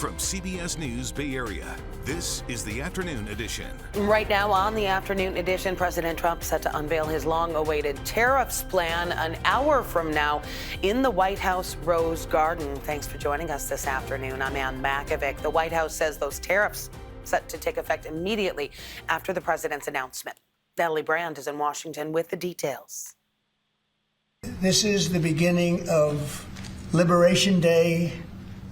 From CBS News Bay Area, this is the Afternoon Edition. Right now on the Afternoon Edition, President Trump set to unveil his long-awaited tariffs plan an hour from now in the White House Rose Garden. Thanks for joining us this afternoon. I'm Ann Makovic. The White House says those tariffs set to take effect immediately after the president's announcement. Natalie Brand is in Washington with the details. This is the beginning of Liberation Day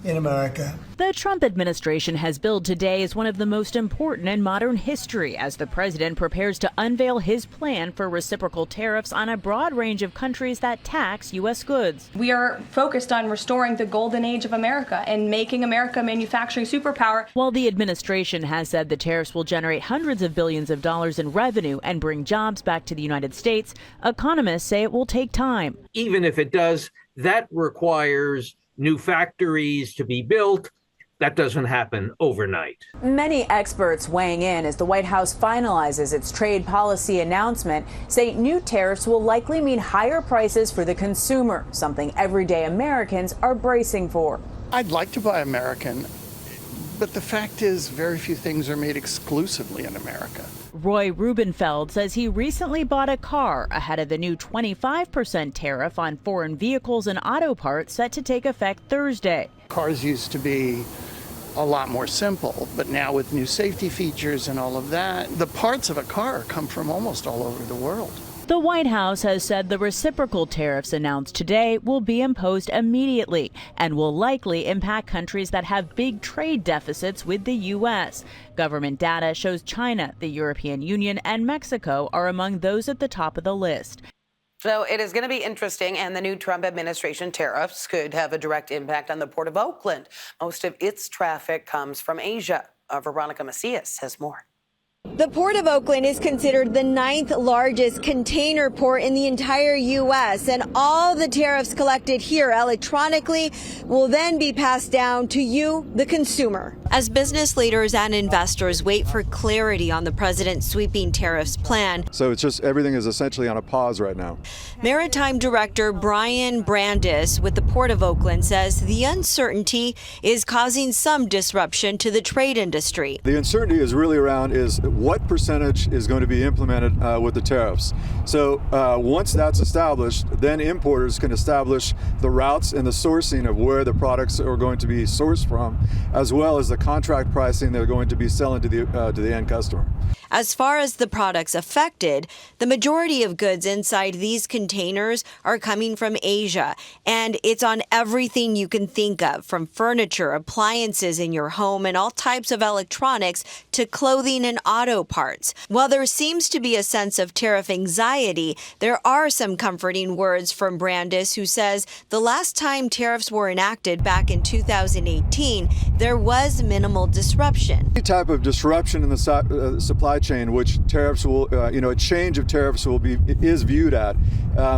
in America. The Trump administration has billed today as one of the most important in modern history as the president prepares to unveil his plan for reciprocal tariffs on a broad range of countries that tax U.S. goods. We are focused on restoring the golden age of America and making America a manufacturing superpower. While the administration has said the tariffs will generate hundreds of billions of dollars in revenue and bring jobs back to the United States, economists say it will take time. Even if it does, that requires new factories to be built. That doesn't happen overnight. Many experts weighing in as the White House finalizes its trade policy announcement say new tariffs will likely mean higher prices for the consumer, something everyday Americans are bracing for. I'd like to buy American, but the fact is very few things are made exclusively in America. Roy Rubenfeld says he recently bought a car ahead of the new 25% tariff on foreign vehicles and auto parts set to take effect Thursday. Cars used to be a lot more simple, but now with new safety features and all of that, the parts of a car come from almost all over the world. The White House has said the reciprocal tariffs announced today will be imposed immediately and will likely impact countries that have big trade deficits with the U.S. Government data shows China, the European Union, and Mexico are among those at the top of the list. So it is going to be interesting, and the new Trump administration tariffs could have a direct impact on the Port of Oakland. Most of its traffic comes from Asia. Veronica Macias has more. The Port of Oakland is considered the 9th largest container port in the entire U.S., and all the tariffs collected here electronically will then be passed down to you, the consumer. As business leaders and investors wait for clarity on the president's sweeping tariffs plan. So it's just everything is essentially on a pause right now. Maritime Director Brian Brandis with the Port of Oakland says the uncertainty is causing some disruption to the trade industry. The uncertainty is really around is what percentage is going to be implemented with the tariffs. So once that's established, then importers can establish the routes and the sourcing of where the products are going to be sourced from, as well as the contract pricing they're going to be selling to the end customer. As far as the products affected, the majority of goods inside these containers are coming from Asia, and it's on everything you can think of, from furniture, appliances in your home, and all types of electronics to clothing and auto parts. While there seems to be a sense of tariff anxiety, there are some comforting words from Brandis, who says the last time tariffs were enacted back in 2018, there was minimal disruption. Any type of disruption in the supply chain, which tariffs will, a change of tariffs is viewed at,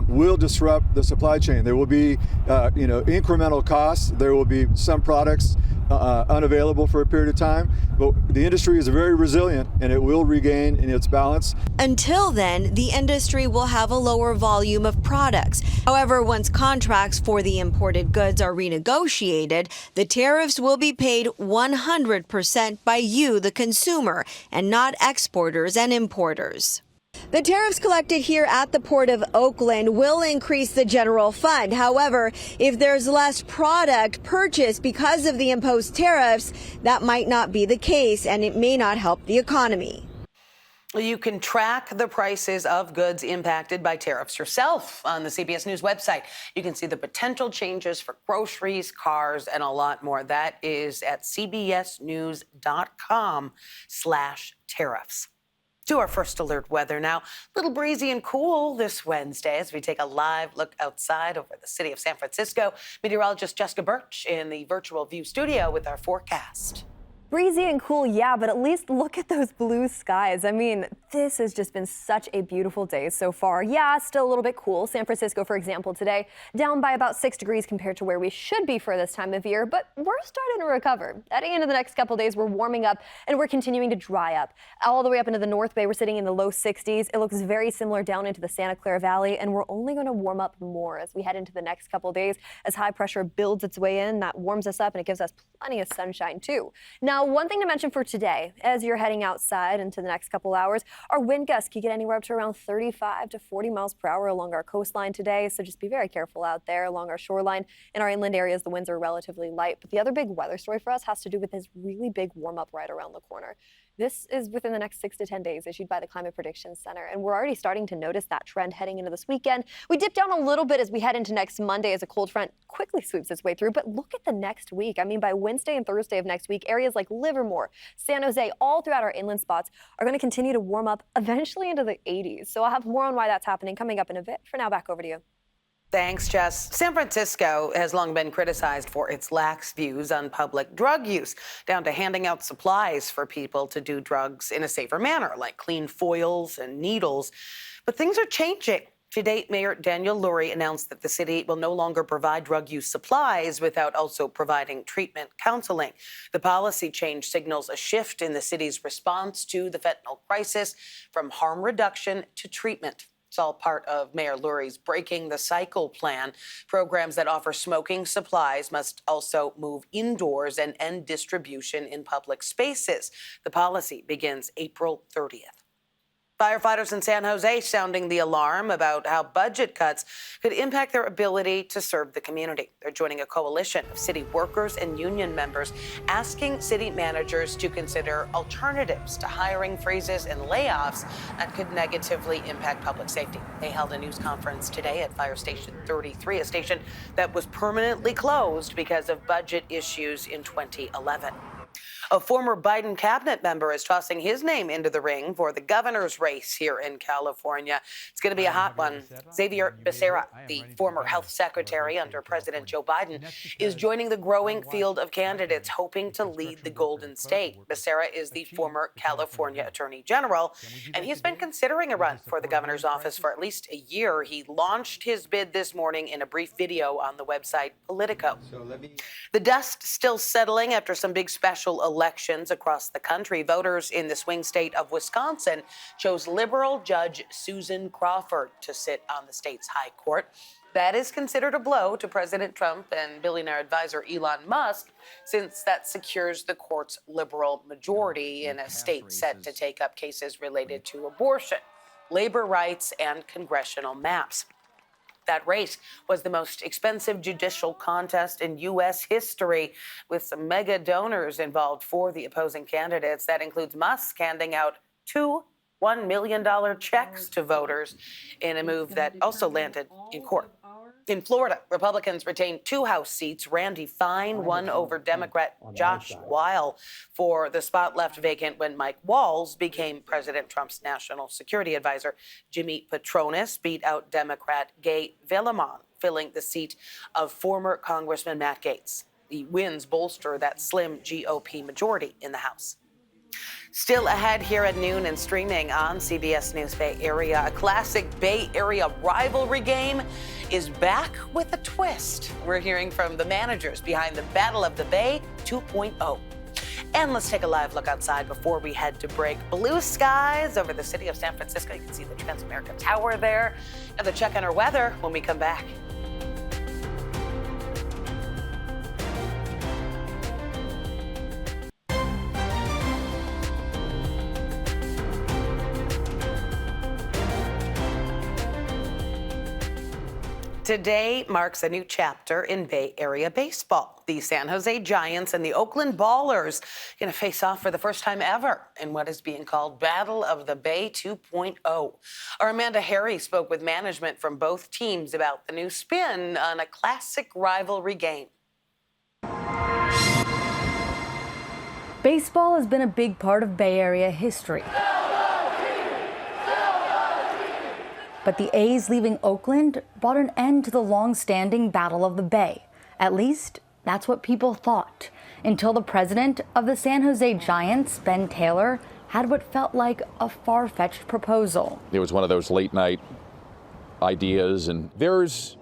will disrupt the supply chain. There will be, incremental costs. There will be some products unavailable for a period of time, but the industry is very resilient and it will regain in its balance. Until then, the industry will have a lower volume of products. However, once contracts for the imported goods are renegotiated, the tariffs will be paid 100% by you, the consumer, and not exporters and importers. The tariffs collected here at the Port of Oakland will increase the general fund. However, if there's less product purchased because of the imposed tariffs, that might not be the case, and it may not help the economy. You can track the prices of goods impacted by tariffs yourself on the CBS News website. You can see the potential changes for groceries, cars, and a lot more. That is at cbsnews.com/tariffs. To our first alert weather now. A little breezy and cool this Wednesday as we take a live look outside over the city of San Francisco. Meteorologist Jessica Birch in the virtual view studio with our forecast. Breezy and cool, yeah, but at least look at those blue skies. I mean, this has just been such a beautiful day so far. Yeah, still a little bit cool. San Francisco, for example, today down by about 6 degrees compared to where we should be for this time of year, but we're starting to recover. Heading into the next couple days, we're warming up and we're continuing to dry up. All the way up into the North Bay, we're sitting in the low 60s. It looks very similar down into the Santa Clara Valley, and we're only going to warm up more as we head into the next couple days. As high pressure builds its way in, that warms us up and it gives us plenty of sunshine too. Now, one thing to mention for today, as you're heading outside into the next couple hours, our wind gusts can get anywhere up to around 35 to 40 miles per hour along our coastline today. So just be very careful out there along our shoreline. In our inland areas, the winds are relatively light. But the other big weather story for us has to do with this really big warm up right around the corner. This is within the next 6 to 10 days issued by the Climate Prediction Center, and we're already starting to notice that trend heading into this weekend. We dip down a little bit as we head into next Monday as a cold front quickly sweeps its way through, but look at the next week. I mean, by Wednesday and Thursday of next week, areas like Livermore, San Jose, all throughout our inland spots are going to continue to warm up eventually into the 80s. So I'll have more on why that's happening coming up in a bit. For now, back over to you. Thanks, Jess. San Francisco has long been criticized for its lax views on public drug use, down to handing out supplies for people to do drugs in a safer manner, like clean foils and needles. But things are changing. To date, Mayor Daniel Lurie announced that the city will no longer provide drug use supplies without also providing treatment counseling. The policy change signals a shift in the city's response to the fentanyl crisis, from harm reduction to treatment. It's all part of Mayor Lurie's Breaking the Cycle plan. Programs that offer smoking supplies must also move indoors and end distribution in public spaces. The policy begins April 30th. Firefighters in San Jose sounding the alarm about how budget cuts could impact their ability to serve the community. They're joining a coalition of city workers and union members asking city managers to consider alternatives to hiring freezes and layoffs that could negatively impact public safety. They held a news conference today at Fire Station 33, a station that was permanently closed because of budget issues in 2011. A former Biden cabinet member is tossing his name into the ring for the governor's race here in California. It's going to be a hot one. Xavier Becerra, the former health secretary under President Joe Biden, is joining the growing field of candidates hoping to lead the Golden State. Becerra is the former California Attorney General, and he's been considering a run for the governor's office for at least a year. He launched his bid this morning in a brief video on the website Politico. The dust still settling after some big special elections across the country. Voters in the swing state of Wisconsin chose liberal Judge Susan Crawford to sit on the state's high court. That is considered a blow to President Trump and billionaire advisor Elon Musk, since that secures the court's liberal majority in a state set to take up cases related to abortion, labor rights, and congressional maps. That race was the most expensive judicial contest in U.S. history, with some mega donors involved for the opposing candidates. That includes Musk handing out two $1 million checks to voters in a move that also landed in court. In Florida, Republicans retained 2 House seats. Randy Fine won over Democrat Josh Weil for the spot left vacant when Mike Walz became President Trump's national security advisor. Jimmy Patronis beat out Democrat Gay Villamon, filling the seat of former Congressman Matt Gaetz. The wins bolster that slim GOP majority in the House. Still ahead here at noon and streaming on CBS News Bay Area, a classic Bay Area rivalry game is back with a twist. We're hearing from the managers behind the Battle of the Bay 2.0. And let's take a live look outside before we head to break. Blue skies over the city of San Francisco. You can see the Transamerica Tower there. And the check on our weather when we come back. Today marks a new chapter in Bay Area baseball. The San Jose Giants and the Oakland Ballers going to face off for the first time ever in what is being called Battle of the Bay 2.0. Our Amanda Harry spoke with management from both teams about the new spin on a classic rivalry game. Baseball has been a big part of Bay Area history. But the A's leaving Oakland brought an end to the long-standing Battle of the Bay. At least, that's what people thought. until the president of the San Jose Giants, Ben Taylor, had what felt like a far-fetched proposal. It was one of those late night ideas, and there's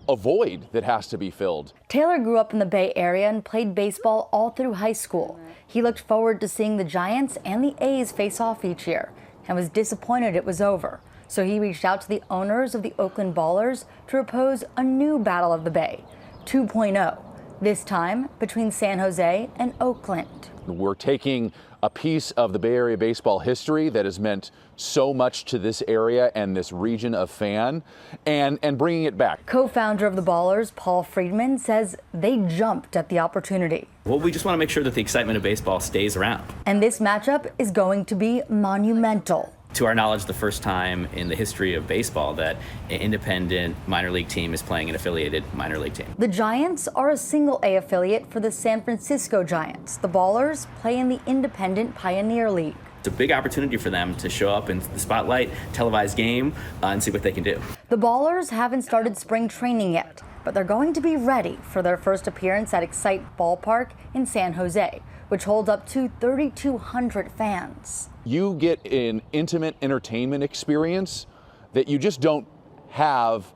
a void that has to be filled. Taylor grew up in the Bay Area and played baseball all through high school. He looked forward to seeing the Giants and the A's face off each year and was disappointed it was over. So he reached out to the owners of the Oakland Ballers to propose a new Battle of the Bay, 2.0, this time between San Jose and Oakland. We're taking a piece of the Bay Area baseball history that has meant so much to this area and this region of fan and bringing it back. Co-founder of the Ballers, Paul Friedman, says they jumped at the opportunity. Well, we just want to make sure that the excitement of baseball stays around. And this matchup is going to be monumental. To our knowledge, the first time in the history of baseball that an independent minor league team is playing an affiliated minor league team. The Giants are a single A affiliate for the San Francisco Giants. The Ballers play in the independent Pioneer League. It's a big opportunity for them to show up in the spotlight, televised game, and see what they can do. The Ballers haven't started spring training yet, but they're going to be ready for their first appearance at Excite Ballpark in San Jose, which holds up to 3,200 fans. You get an intimate entertainment experience that you just don't have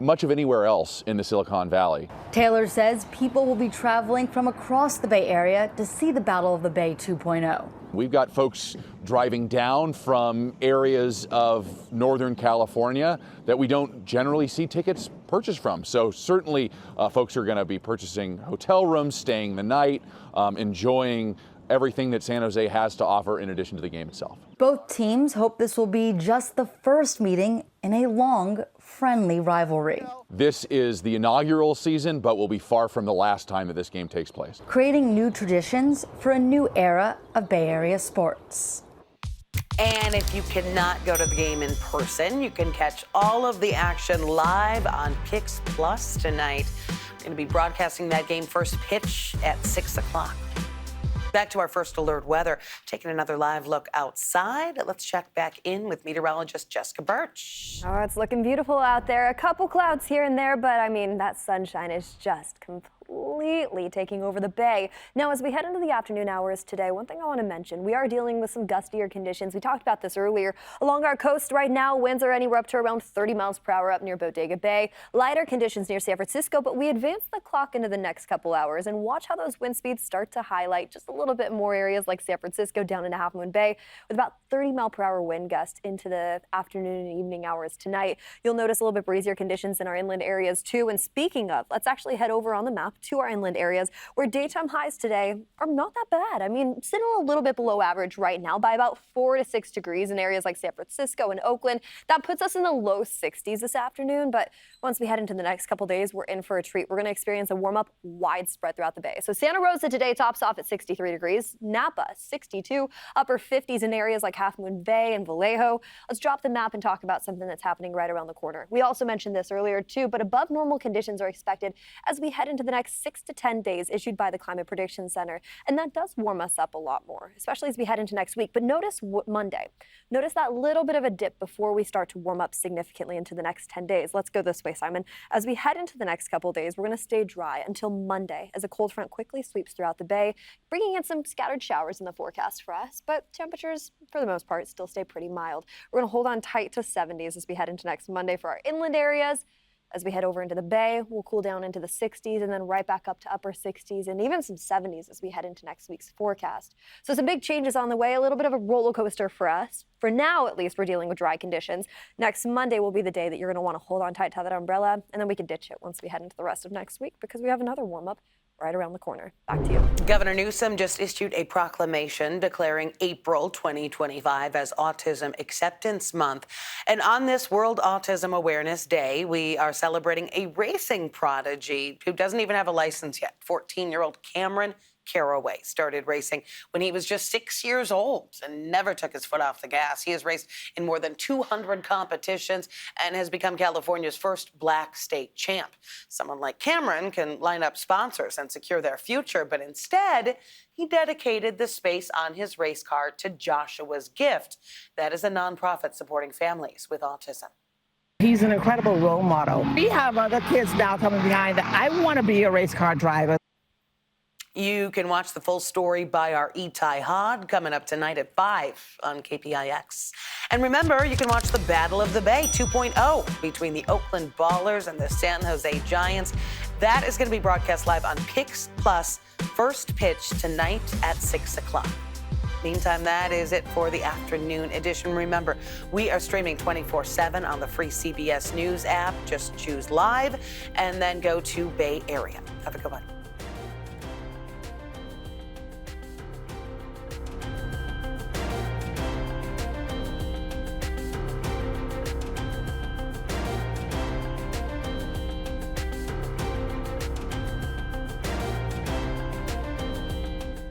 much of anywhere else in the Silicon Valley. Taylor says people will be traveling from across the Bay Area to see the Battle of the Bay 2.0. We've got folks driving down from areas of Northern California that we don't generally see tickets purchased from. So certainly folks are going to be purchasing hotel rooms, staying the night, enjoying everything that San Jose has to offer in addition to the game itself. Both teams hope this will be just the first meeting in a long, friendly rivalry. This is the inaugural season, but will be far from the last time that this game takes place. Creating new traditions for a new era of Bay Area sports. And if you cannot go to the game in person, you can catch all of the action live on Pix Plus tonight. We're going to be broadcasting that game first pitch at 6 o'clock. Back to our first alert weather, taking another live look outside. Let's check back in with meteorologist Jessica Birch. Oh, it's looking beautiful out there. A couple clouds here and there, but I mean, that sunshine is just completely taking over the bay. Now, as we head into the afternoon hours today, one thing I want to mention, we are dealing with some gustier conditions. We talked about this earlier. Along our coast right now, winds are anywhere up to around 30 miles per hour up near Bodega Bay. Lighter conditions near San Francisco, but we advance the clock into the next couple hours and watch how those wind speeds start to highlight just a little bit more areas like San Francisco down into Half Moon Bay with about 30 mile per hour wind gusts into the afternoon and evening hours tonight. You'll notice a little bit breezier conditions in our inland areas too. And speaking of, let's actually head over on the map to our inland areas where daytime highs today are not that bad. I mean, sitting a little bit below average right now by about 4 to 6 degrees in areas like San Francisco and Oakland. That puts us in the low 60s this afternoon. But once we head into the next couple days, we're in for a treat. We're going to experience a warm up widespread throughout the bay. So Santa Rosa today tops off at 63 degrees. Napa 62, upper 50s in areas like Half Moon Bay and Vallejo. Let's drop the map and talk about something that's happening right around the corner. We also mentioned this earlier too, but above normal conditions are expected as we head into the next 6 to 10 days issued by the Climate Prediction Center. And that does warm us up a lot more, especially as we head into next week. But notice Monday. Notice that little bit of a dip before we start to warm up significantly into the next 10 days. Let's go this way, Simon. As we head into the next couple days, we're going to stay dry until Monday as a cold front quickly sweeps throughout the bay, bringing in some scattered showers in the forecast for us. But temperatures, for the most part, still stay pretty mild. We're going to hold on tight to 70s as we head into next Monday for our inland areas. As we head over into the bay, we'll cool down into the 60s and then right back up to upper 60s and even some 70s as we head into next week's forecast. So some big changes on the way, a little bit of a roller coaster for us. For now, at least, we're dealing with dry conditions. Next Monday will be the day that you're going to want to hold on tight to that umbrella, and then we can ditch it once we head into the rest of next week because we have another warm-up right around the corner. Back to you. Governor Newsom just issued a proclamation declaring April 2025 as Autism Acceptance Month. And on this World Autism Awareness Day, we are celebrating a racing prodigy who doesn't even have a license yet. 14-year-old Cameron Caraway started racing when he was just 6 years old and never took his foot off the gas. He has raced in more than 200 competitions and has become California's first black state champ. Someone like Cameron can line up sponsors and secure their future, but instead, he dedicated the space on his race car to Joshua's Gift. That is a nonprofit supporting families with autism. He's an incredible role model. We have other kids now coming behind that I want to be a race car driver. You can watch the full story by our Itai Hod coming up tonight at 5 on KPIX. And remember, you can watch the Battle of the Bay 2.0 between the Oakland Ballers and the San Jose Giants. That is going to be broadcast live on Pix Plus, first pitch tonight at 6 o'clock. Meantime, that is it for the afternoon edition. Remember, we are streaming 24/7 on the free CBS News app. Just choose live and then go to Bay Area. Have a good one.